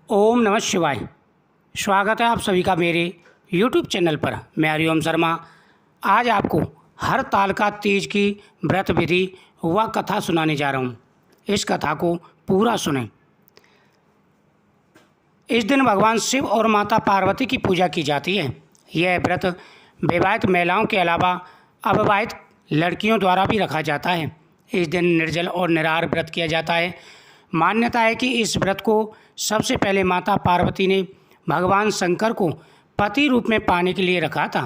ओम नमः शिवाय। स्वागत है आप सभी का मेरे YouTube चैनल पर। मैं हरिओम शर्मा आज आपको हरतालिका तीज की व्रत विधि व कथा सुनाने जा रहा हूँ। इस कथा को पूरा सुनें। इस दिन भगवान शिव और माता पार्वती की पूजा की जाती है। यह व्रत विवाहित महिलाओं के अलावा अविवाहित लड़कियों द्वारा भी रखा जाता है। इस दिन निर्जल और निराहार व्रत किया जाता है। मान्यता है कि इस व्रत को सबसे पहले माता पार्वती ने भगवान शंकर को पति रूप में पाने के लिए रखा था।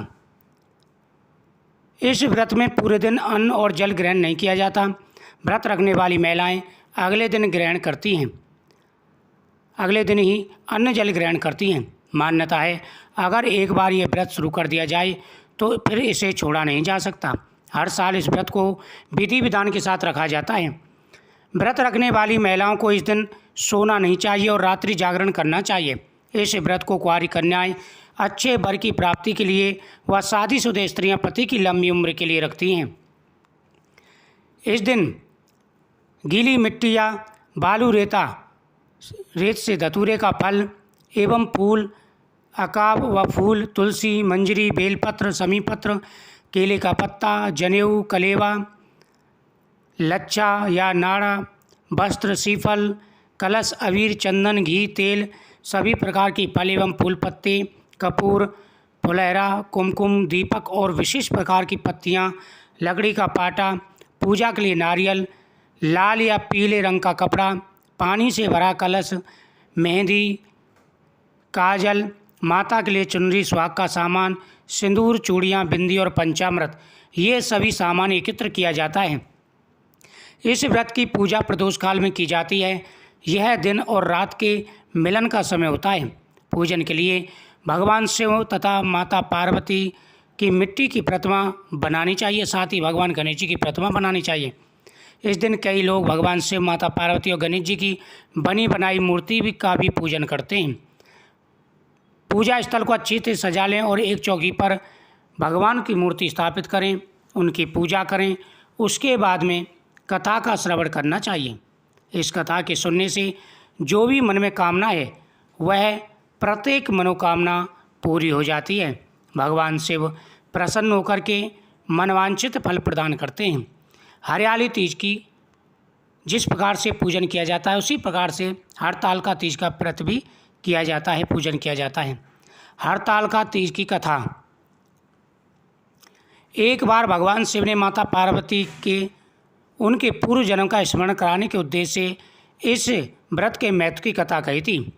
इस व्रत में पूरे दिन अन्न और जल ग्रहण नहीं किया जाता। व्रत रखने वाली महिलाएं अगले दिन ही अन्न जल ग्रहण करती हैं। मान्यता है अगर एक बार ये व्रत शुरू कर दिया जाए तो फिर इसे छोड़ा नहीं जा सकता। हर साल इस व्रत को विधि विधान के साथ रखा जाता है। व्रत रखने वाली महिलाओं को इस दिन सोना नहीं चाहिए और रात्रि जागरण करना चाहिए। इस व्रत को कुंवारी कन्याएं अच्छे वर की प्राप्ति के लिए व शादीशुदा स्त्रियां पति की लंबी उम्र के लिए रखती हैं। इस दिन गीली मिट्टी या बालू रेत से धतूरे का फल एवं फूल, अकाब व फूल, तुलसी, मंजरी, बेलपत्र, समीपत्र, केले का पत्ता, जनेऊ, कलेवा, लच्छा या नाड़ा, वस्त्र, सीफल, कलश, अबीर, चंदन, घी, तेल, सभी प्रकार की फल एवं फूल पत्ते, कपूर, फुलहरा, कुमकुम, दीपक और विशेष प्रकार की पत्तियां, लकड़ी का पाटा, पूजा के लिए नारियल, लाल या पीले रंग का कपड़ा, पानी से भरा कलश, मेहंदी, काजल, माता के लिए चुनरी, सुहाग का सामान, सिंदूर, चूड़ियाँ, बिंदी और पंचामृत, ये सभी सामान एकत्र किया जाता है। इस व्रत की पूजा प्रदोष काल में की जाती है। यह दिन और रात के मिलन का समय होता है। पूजन के लिए भगवान शिव तथा माता पार्वती की मिट्टी की प्रतिमा बनानी चाहिए। साथ ही भगवान गणेश जी की प्रतिमा बनानी चाहिए। इस दिन कई लोग भगवान शिव, माता पार्वती और गणेश जी की बनी बनाई मूर्ति का भी पूजन करते हैं। पूजा स्थल को अच्छी तरह सजा लें और एक चौकी पर भगवान की मूर्ति स्थापित करें, उनकी पूजा करें। उसके बाद में कथा का श्रवण करना चाहिए। इस कथा के सुनने से जो भी मन में कामना है वह प्रत्येक मनोकामना पूरी हो जाती है। भगवान शिव प्रसन्न होकर के मनवांछित फल प्रदान करते हैं। हरियाली तीज की जिस प्रकार से पूजन किया जाता है उसी प्रकार से हरतालिका तीज का व्रत भी किया जाता है, पूजन किया जाता है। हरतालिका तीज की कथा। एक बार भगवान शिव ने माता पार्वती के उनके पूर्व जन्म का स्मरण कराने के उद्देश्य से इस व्रत के महत्व की कथा कही थी।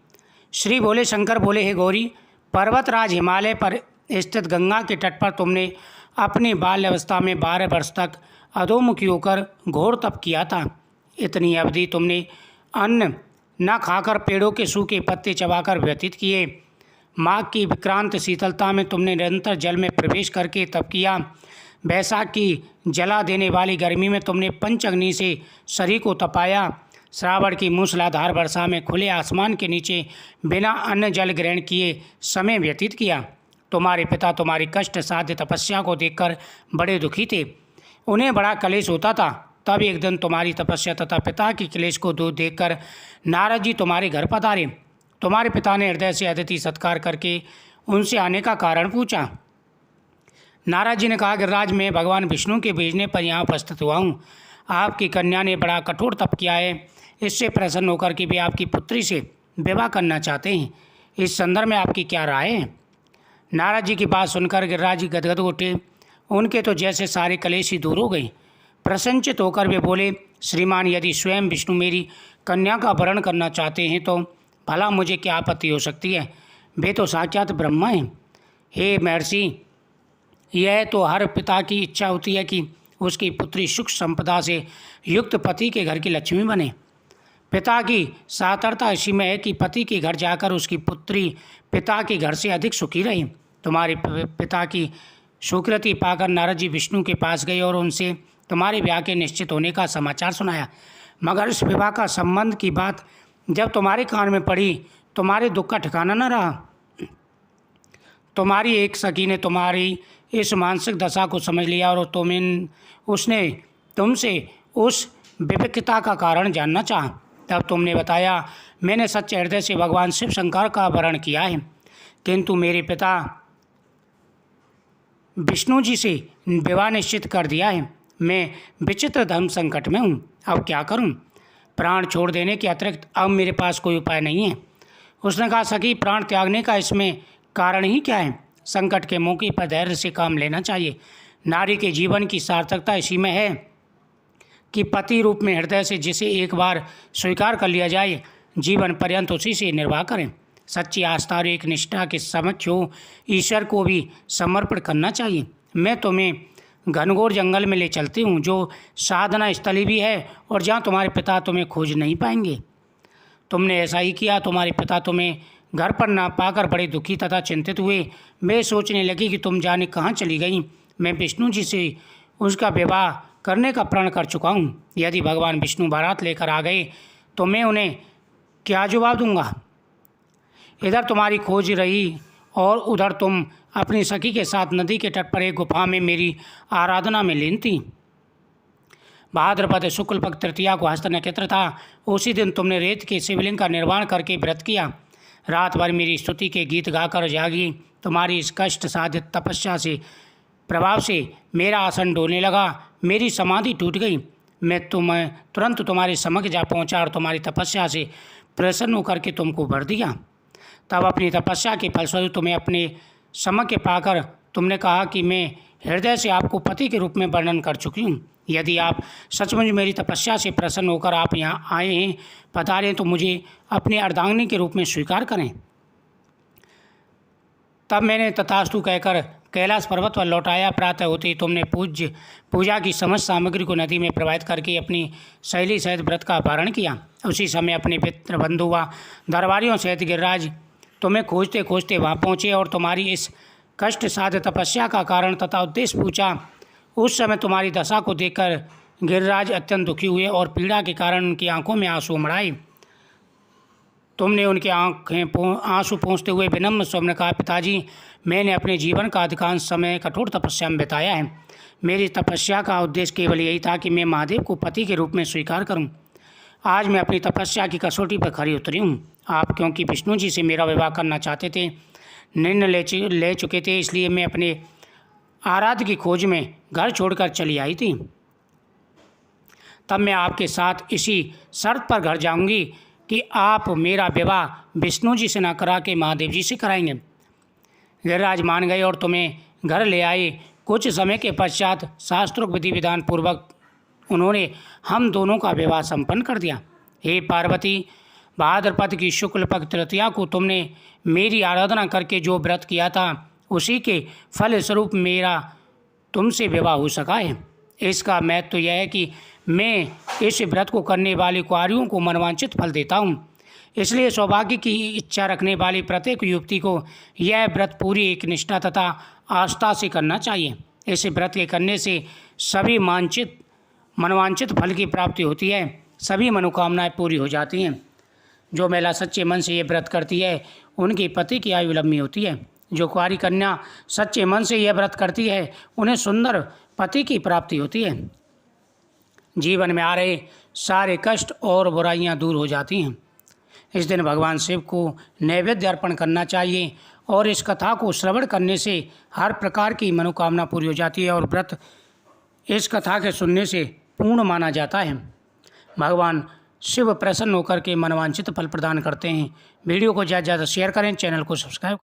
श्री भोले शंकर बोले, हे गौरी, पर्वतराज हिमालय पर स्थित गंगा के तट पर तुमने अपनी बाल्यावस्था में 12 वर्ष तक अधोमुखी होकर घोर तप किया था। इतनी अवधि तुमने अन्न न खाकर पेड़ों के सूखे पत्ते चबाकर व्यतीत किए। माघ की विक्रांत शीतलता में तुमने निरंतर जल में प्रवेश करके तप किया। बैसाख की जला देने वाली गर्मी में तुमने पंच अग्नि से शरीर को तपाया। श्रावण की मूसलाधार वर्षा में खुले आसमान के नीचे बिना अन्न जल ग्रहण किए समय व्यतीत किया। तुम्हारे पिता तुम्हारी कष्ट साध्य तपस्या को देखकर बड़े दुखी थे। उन्हें बड़ा क्लेश होता था। तब एक दिन तुम्हारी तपस्या तथा पिता की क्लेश को दूर देखकर नारद जी तुम्हारे घर पधारे। तुम्हारे पिता ने हृदय से अतिथि सत्कार करके उनसे आने का कारण पूछा। नारद जी ने कहा, गिरिराज, मैं भगवान विष्णु के भेजने पर यहाँ उपस्थित हुआ हूँ। आपकी कन्या ने बड़ा कठोर तप किया है। इससे प्रसन्न होकर के वे आपकी पुत्री से विवाह करना चाहते हैं। इस संदर्भ में आपकी क्या राय है? नारद जी की बात सुनकर गिरिराज जी गदगद उठे। उनके तो जैसे सारे कलेश ही दूर हो गए। प्रसन्नचित होकर वे बोले, श्रीमान, यदि स्वयं विष्णु मेरी कन्या का वरण करना चाहते हैं तो भला मुझे क्या आपत्ति हो सकती है? वे तो साक्षात ब्रह्मा हैं। हे महर्षि, यह तो हर पिता की इच्छा होती है कि उसकी पुत्री सुख संपदा से युक्त पति के घर की लक्ष्मी बने। पिता की सातरता इसी में है कि पति के घर जाकर उसकी पुत्री पिता के घर से अधिक सुखी रही। तुम्हारे पिता की स्वीकृति पाकर नारद जी विष्णु के पास गए और उनसे तुम्हारे ब्याह के निश्चित होने का समाचार सुनाया। मगर इस विवाह का संबंध की बात जब तुम्हारे कान में पड़ी, तुम्हारे दुख का ठिकाना न रहा। तुम्हारी एक सखी ने तुम्हारी इस मानसिक दशा को समझ लिया और उसने तुमसे उस विवेकता का कारण जानना चाहा। तब तुमने बताया, मैंने सच्चे हृदय से भगवान शिव शंकर का वरण किया है, किंतु मेरे पिता विष्णु जी से विवाह निश्चित कर दिया है। मैं विचित्र धर्म संकट में हूँ, अब क्या करूँ? प्राण छोड़ देने के अतिरिक्त अब मेरे पास कोई उपाय नहीं है। उसने कहा, सखी, प्राण त्यागने का इसमें कारण ही क्या है? संकट के मौके पर धैर्य से काम लेना चाहिए। नारी के जीवन की सार्थकता इसी में है कि पति रूप में हृदय से जिसे एक बार स्वीकार कर लिया जाए, जीवन पर्यंत उसी से निर्वाह करें। सच्ची आस्था और एक निष्ठा के समक्ष हो ईश्वर को भी समर्पण करना चाहिए। मैं तुम्हें घनघोर जंगल में ले चलती हूँ, जो साधना स्थली भी है और जहाँ तुम्हारे पिता तुम्हें खोज नहीं पाएंगे। तुमने ऐसा ही किया। तुम्हारे पिता तुम्हें घर पर ना पाकर बड़े दुखी तथा चिंतित हुए। मैं सोचने लगी कि तुम जाने कहाँ चली गई। मैं विष्णु जी से उसका विवाह करने का प्रण कर चुका हूँ। यदि भगवान विष्णु बारात लेकर आ गए तो मैं उन्हें क्या जवाब दूंगा? इधर तुम्हारी खोज रही और उधर तुम अपनी सखी के साथ नदी के तट पर एक गुफा में मेरी आराधना में लीन थी। भाद्रपद शुक्ल पक्ष तृतीया को हस्त नक्षत्र था। उसी दिन तुमने रेत के शिवलिंग का निर्माण करके व्रत किया। रात भर मेरी स्तुति के गीत गाकर जागी। तुम्हारी इस कष्ट साधित तपस्या से प्रभाव से मेरा आसन डोलने लगा, मेरी समाधि टूट गई। मैं तुरंत तुम्हारे समक्ष जा पहुंचा और तुम्हारी तपस्या से प्रसन्न होकर के तुमको भर दिया। तब अपनी तपस्या के फलस्वरूप तुम्हें अपने समक्ष पाकर तुमने कहा कि मैं हृदय से आपको पति के रूप में वर्णन कर चुकी हूँ। यदि आप सचमुच मेरी तपस्या से प्रसन्न होकर आप यहाँ आए हैं, पधारें, तो मुझे अपनी अर्धांगिनी के रूप में स्वीकार करें। तब मैंने तथास्तु कहकर कैलाश पर्वत पर लौटाया। प्रातः होते ही तुमने पूजा की समस्त सामग्री को नदी में प्रवाहित करके अपनी सहेली सहित व्रत का पारण किया। उसी समय अपने मित्र बंधु व दरबारियों सहित गिरिराज तुम्हें खोजते खोजते वहाँ पहुँचे और तुम्हारी इस कष्ट साध्य तपस्या का कारण तथा उद्देश्य पूछा। उस समय तुम्हारी दशा को देखकर गिरिराज अत्यंत दुखी हुए और पीड़ा के कारण उनकी आंखों में आंसू उमड़ाए। तुमने उनकी आंसू पोंछते हुए विनम्र स्वर में कहा, पिताजी, मैंने अपने जीवन का अधिकांश समय कठोर तपस्या में बिताया है। मेरी तपस्या का उद्देश्य केवल यही था कि मैं महादेव को पति के रूप में स्वीकार करूं। आज मैं अपनी तपस्या की कसौटी पर खरी उतरी हूं। आप क्योंकि विष्णु जी से मेरा विवाह करना चाहते थे, निर्णय ले चुके थे, इसलिए मैं अपने आराध्य की खोज में घर छोड़कर चली आई थी। तब मैं आपके साथ इसी शर्त पर घर जाऊंगी कि आप मेरा विवाह विष्णु जी से न करा के महादेव जी से कराएंगे। गिरिराज मान गए और तुम्हें घर ले आए। कुछ समय के पश्चात शास्त्रोक्त विधि विधान पूर्वक उन्होंने हम दोनों का विवाह संपन्न कर दिया। हे पार्वती, भाद्रपद की शुक्ल पक्ष तृतीया को तुमने मेरी आराधना करके जो व्रत किया था, उसी के फल स्वरूप मेरा तुमसे विवाह हो सका है। इसका महत्व यह है कि मैं इस व्रत को करने वाली कुंवारियों को मनवांछित फल देता हूँ। इसलिए सौभाग्य की इच्छा रखने वाली प्रत्येक युवती को यह व्रत पूरी एक निष्ठा तथा आस्था से करना चाहिए। इस व्रत के करने से सभी मनवांछित फल की प्राप्ति होती है, सभी मनोकामनाएं पूरी हो जाती हैं। जो महिला सच्चे मन से ये व्रत करती है, उनके पति की आयु लंबी होती है। जो कुंवारी कन्या सच्चे मन से यह व्रत करती है, उन्हें सुंदर पति की प्राप्ति होती है। जीवन में आ रहे सारे कष्ट और बुराइयां दूर हो जाती हैं। इस दिन भगवान शिव को नैवेद्य अर्पण करना चाहिए और इस कथा को श्रवण करने से हर प्रकार की मनोकामना पूरी हो जाती है और व्रत इस कथा के सुनने से पूर्ण माना जाता है। भगवान शिव प्रसन्न होकर के मनवांछित फल प्रदान करते हैं। वीडियो को ज़्यादा से ज़्यादा शेयर करें, चैनल को सब्सक्राइब